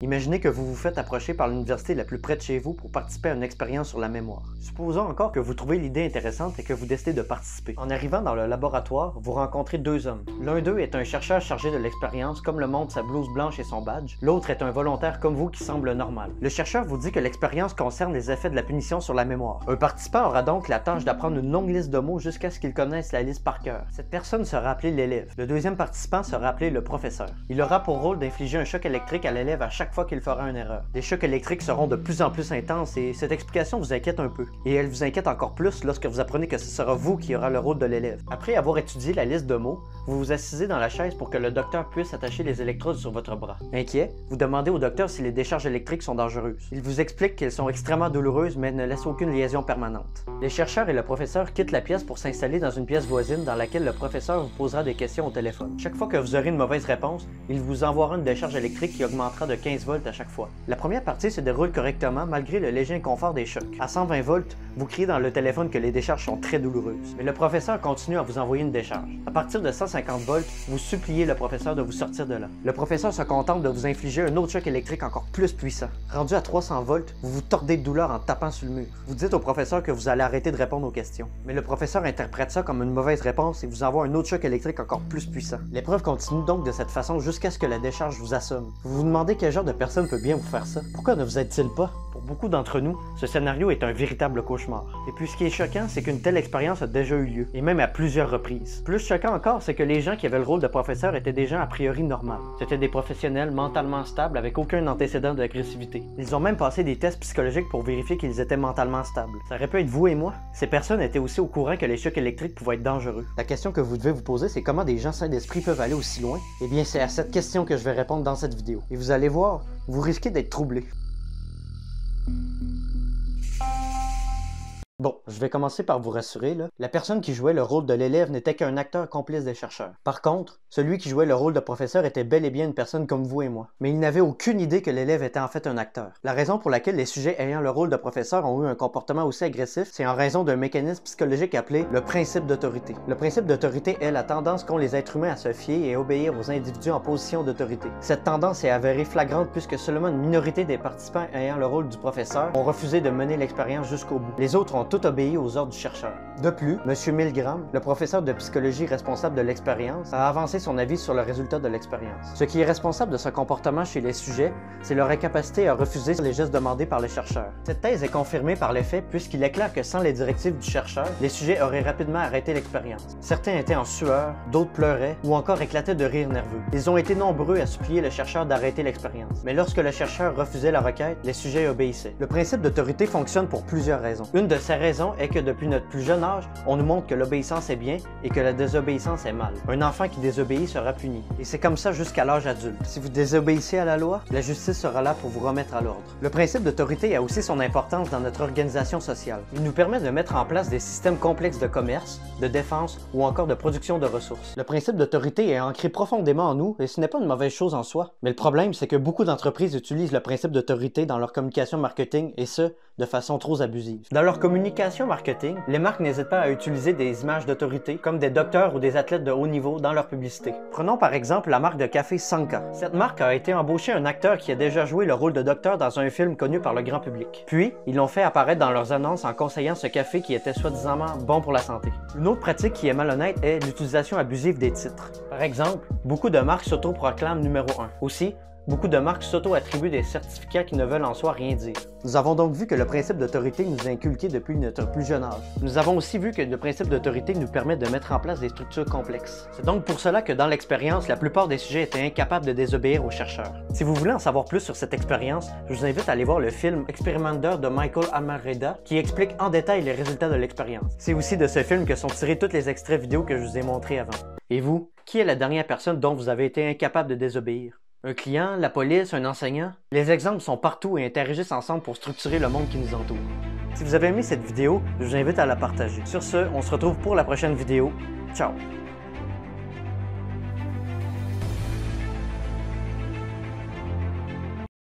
Imaginez que vous vous faites approcher par l'université la plus près de chez vous pour participer à une expérience sur la mémoire. Supposons encore que vous trouvez l'idée intéressante et que vous décidez de participer. En arrivant dans le laboratoire, vous rencontrez deux hommes. L'un d'eux est un chercheur chargé de l'expérience, comme le montre sa blouse blanche et son badge. L'autre est un volontaire comme vous qui semble normal. Le chercheur vous dit que l'expérience concerne les effets de la punition sur la mémoire. Un participant aura donc la tâche d'apprendre une longue liste de mots jusqu'à ce qu'il connaisse la liste par cœur. Cette personne sera appelée l'élève. Le deuxième participant sera appelé le professeur. Il aura pour rôle d'infliger un choc électrique à l'élève à chaque fois qu'il fera une erreur. Les chocs électriques seront de plus en plus intenses et cette explication vous inquiète un peu. Et elle vous inquiète encore plus lorsque vous apprenez que ce sera vous qui aura le rôle de l'élève. Après avoir étudié la liste de mots, vous vous assisez dans la chaise pour que le docteur puisse attacher les électrodes sur votre bras. Inquiet, vous demandez au docteur si les décharges électriques sont dangereuses. Il vous explique qu'elles sont extrêmement douloureuses mais ne laissent aucune liaison permanente. Les chercheurs et le professeur quittent la pièce pour s'installer dans une pièce voisine dans laquelle le professeur vous posera des questions au téléphone. Chaque fois que vous aurez une mauvaise réponse, il vous envoiera une décharge électrique qui augmentera de 15 volts à chaque fois. La première partie se déroule correctement malgré le léger inconfort des chocs. À 120 volts, vous criez dans le téléphone que les décharges sont très douloureuses. Mais le professeur continue à vous envoyer une décharge. À partir de 150 volts, vous suppliez le professeur de vous sortir de là. Le professeur se contente de vous infliger un autre choc électrique encore plus puissant. Rendu à 300 volts, vous vous tordez de douleur en tapant sur le mur. Vous dites au professeur que vous allez arrêter de répondre aux questions. Mais le professeur interprète ça comme une mauvaise réponse et vous envoie un autre choc électrique encore plus puissant. L'épreuve continue donc de cette façon jusqu'à ce que la décharge vous assomme. Vous vous demandez quel genre de personne peut bien vous faire ça. Pourquoi ne vous aide-t-il pas? Pour beaucoup d'entre nous, ce scénario est un véritable cauchemar. Et puis ce qui est choquant, c'est qu'une telle expérience a déjà eu lieu, et même à plusieurs reprises. Plus choquant encore, c'est que les gens qui avaient le rôle de professeur étaient des gens a priori normaux. C'était des professionnels mentalement stables avec aucun antécédent d'agressivité. Ils ont même passé des tests psychologiques pour vérifier qu'ils étaient mentalement stables. Ça aurait pu être vous et moi. Ces personnes étaient aussi au courant que les chocs électriques pouvaient être dangereux. La question que vous devez vous poser, c'est comment des gens sains d'esprit peuvent aller aussi loin? Eh bien, c'est à cette question que je vais répondre dans cette vidéo. Et vous allez voir, vous risquez d'être troublé. Bon, je vais commencer par vous rassurer, là. La personne qui jouait le rôle de l'élève n'était qu'un acteur complice des chercheurs. Par contre, celui qui jouait le rôle de professeur était bel et bien une personne comme vous et moi. Mais il n'avait aucune idée que l'élève était en fait un acteur. La raison pour laquelle les sujets ayant le rôle de professeur ont eu un comportement aussi agressif, c'est en raison d'un mécanisme psychologique appelé le principe d'autorité. Le principe d'autorité est la tendance qu'ont les êtres humains à se fier et obéir aux individus en position d'autorité. Cette tendance est avérée flagrante puisque seulement une minorité des participants ayant le rôle du professeur ont refusé de mener l'expérience jusqu'au bout. Les autres ont tout obéi aux ordres du chercheur. De plus, M. Milgram, le professeur de psychologie responsable de l'expérience, a avancé son avis sur le résultat de l'expérience. Ce qui est responsable de ce comportement chez les sujets, c'est leur incapacité à refuser les gestes demandés par le chercheur. Cette thèse est confirmée par les faits puisqu'il est clair que sans les directives du chercheur, les sujets auraient rapidement arrêté l'expérience. Certains étaient en sueur, d'autres pleuraient ou encore éclataient de rire nerveux. Ils ont été nombreux à supplier le chercheur d'arrêter l'expérience. Mais lorsque le chercheur refusait la requête, les sujets obéissaient. Le principe d'autorité fonctionne pour plusieurs raisons. Une de ces raisons est que depuis notre plus jeune âge, on nous montre que l'obéissance est bien et que la désobéissance est mal. Un enfant qui désobéit sera puni. Et c'est comme ça jusqu'à l'âge adulte. Si vous désobéissez à la loi, la justice sera là pour vous remettre à l'ordre. Le principe d'autorité a aussi son importance dans notre organisation sociale. Il nous permet de mettre en place des systèmes complexes de commerce, de défense ou encore de production de ressources. Le principe d'autorité est ancré profondément en nous et ce n'est pas une mauvaise chose en soi. Mais le problème, c'est que beaucoup d'entreprises utilisent le principe d'autorité dans leur communication marketing et ce, de façon trop abusive. Dans leur communication marketing, les marques n'hésitent pas à utiliser des images d'autorité, comme des docteurs ou des athlètes de haut niveau dans leur publicité. Prenons par exemple la marque de café Sanka. Cette marque a été embauché un acteur qui a déjà joué le rôle de docteur dans un film connu par le grand public. Puis, ils l'ont fait apparaître dans leurs annonces en conseillant ce café qui était soi-disant bon pour la santé. Une autre pratique qui est malhonnête est l'utilisation abusive des titres. Par exemple, beaucoup de marques s'auto-proclament numéro 1. Aussi, beaucoup de marques s'auto-attribuent des certificats qui ne veulent en soi rien dire. Nous avons donc vu que le principe d'autorité nous est inculqué depuis notre plus jeune âge. Nous avons aussi vu que le principe d'autorité nous permet de mettre en place des structures complexes. C'est donc pour cela que dans l'expérience, la plupart des sujets étaient incapables de désobéir aux chercheurs. Si vous voulez en savoir plus sur cette expérience, je vous invite à aller voir le film Experimenter de Michael Almereyda qui explique en détail les résultats de l'expérience. C'est aussi de ce film que sont tirés tous les extraits vidéo que je vous ai montrés avant. Et vous, qui est la dernière personne dont vous avez été incapable de désobéir? Un client, la police, un enseignant? Les exemples sont partout et interagissent ensemble pour structurer le monde qui nous entoure. Si vous avez aimé cette vidéo, je vous invite à la partager. Sur ce, on se retrouve pour la prochaine vidéo. Ciao!